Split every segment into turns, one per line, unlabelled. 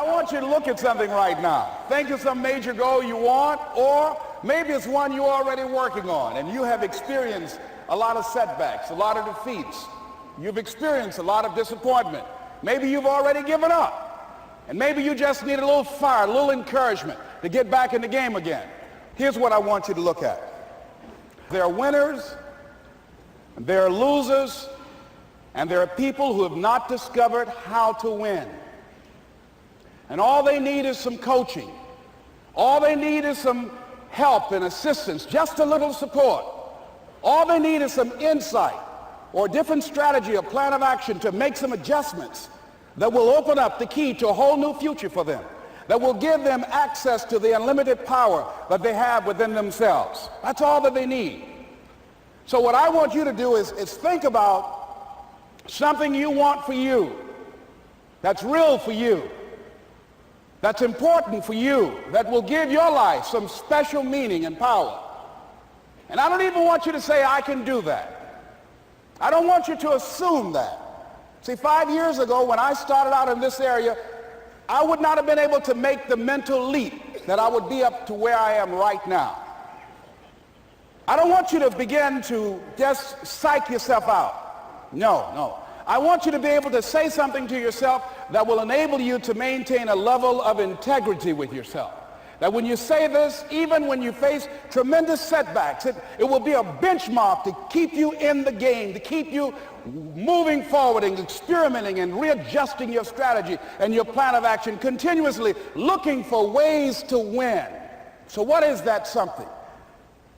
I want you to look at something right now. Think of some major goal you want, or maybe it's one you're already working on and you have experienced a lot of setbacks, a lot of defeats. You've experienced a lot of disappointment. Maybe you've already given up. And maybe you just need a little fire, a little encouragement to get back in the game again. Here's what I want you to look at. There are winners, there are losers, and there are people who have not discovered how to win. And all they need is some coaching. All they need is some help and assistance, just a little support. All they need is some insight or a different strategy, a plan of action to make some adjustments that will open up the key to a whole new future for them, that will give them access to the unlimited power that they have within themselves. That's all that they need. So what I want you to do is think about something you want for you, that's real for you, that's important for you, that will give your life some special meaning and power. And I don't even want you to say, I can do that. I don't want you to assume that. See, 5 years ago when I started out in this area, I would not have been able to make the mental leap that I would be up to where I am right now. I don't want you to begin to just psych yourself out. No. I want you to be able to say something to yourself that will enable you to maintain a level of integrity with yourself. That when you say this, even when you face tremendous setbacks, it will be a benchmark to keep you in the game, to keep you moving forward and experimenting and readjusting your strategy and your plan of action, continuously looking for ways to win. So what is that something?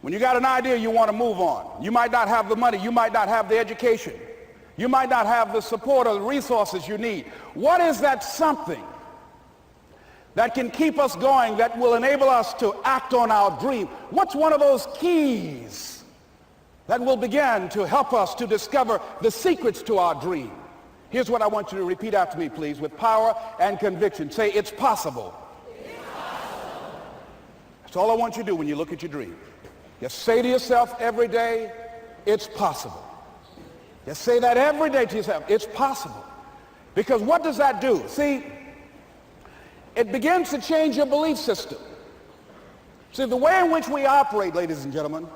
When you got an idea you want to move on, you might not have the money, you might not have the education, you might not have the support or the resources you need. What is that something that can keep us going, that will enable us to act on our dream? What's one of those keys that will begin to help us to discover the secrets to our dream? Here's what I want you to repeat after me, please, with power and conviction. Say, it's possible. It's possible. That's all I want you to do when you look at your dream. Just say to yourself every day, it's possible. Just say that every day to yourself, it's possible. Because what does that do? See, it begins to change your belief system. See, the way in which we operate, ladies and gentlemen,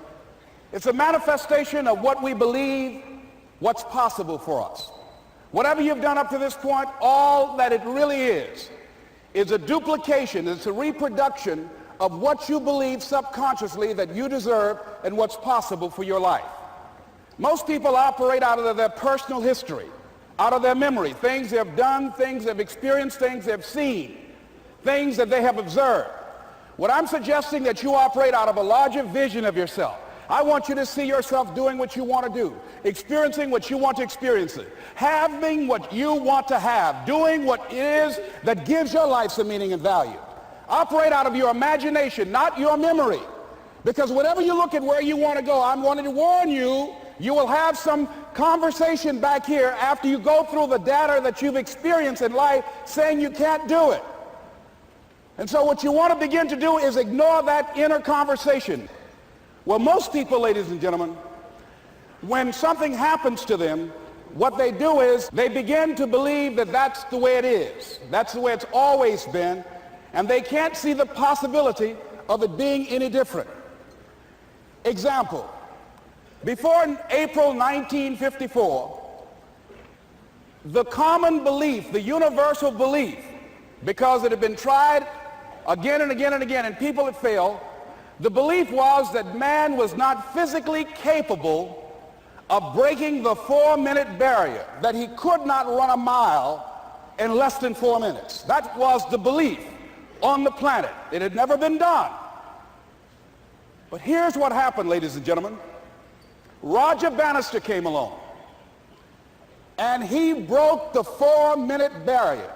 it's a manifestation of what we believe, what's possible for us. Whatever you've done up to this point, all that it really is a duplication, it's a reproduction of what you believe subconsciously that you deserve and what's possible for your life. Most people operate out of their personal history, out of their memory, things they've done, things they've experienced, things they've seen, things that they have observed. What I'm suggesting that you operate out of a larger vision of yourself. I want you to see yourself doing what you want to do, experiencing what you want to experience, having what you want to have, doing what it is that gives your life some meaning and value. Operate out of your imagination, not your memory. Because whenever you look at where you want to go, I'm wanting to warn you, you will have some conversation back here after you go through the data that you've experienced in life saying you can't do it. And so what you want to begin to do is ignore that inner conversation. Well, most people, ladies and gentlemen, when something happens to them, what they do is they begin to believe that that's the way it is. That's the way it's always been. And they can't see the possibility of it being any different. Example, before April 1954, the common belief, the universal belief, because it had been tried again and again and again, and people had failed, the belief was that man was not physically capable of breaking the 4-minute barrier, that he could not run a mile in less than 4 minutes. That was the belief on the planet. It had never been done. But here's what happened, ladies and gentlemen. Roger Bannister came along, and he broke the 4-minute barrier.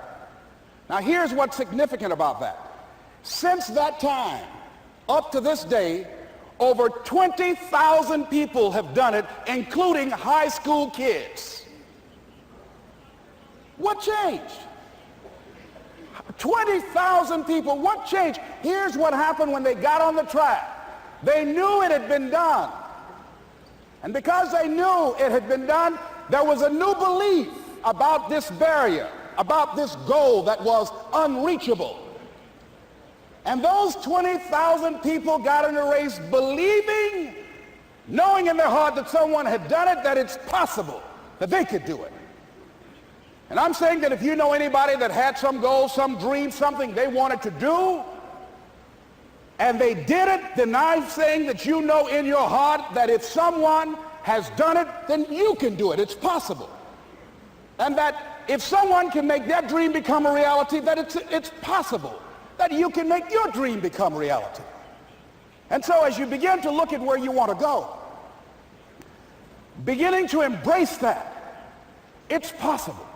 Now here's what's significant about that. Since that time, up to this day, over 20,000 people have done it, including high school kids. What changed? 20,000 people, what changed? Here's what happened when they got on the track. They knew it had been done. And because they knew it had been done, there was a new belief about this barrier. about this goal that was unreachable. And those 20,000 people got in the race believing, knowing in their heart that someone had done it, that it's possible that they could do it. And I'm saying that if you know anybody that had some goal, some dream, something they wanted to do, and they did it, then I'm saying that you know in your heart that if someone has done it, then you can do it. It's possible. And that if someone can make their dream become a reality, that it's possible that you can make your dream become reality. And so as you begin to look at where you want to go, beginning to embrace that, it's possible.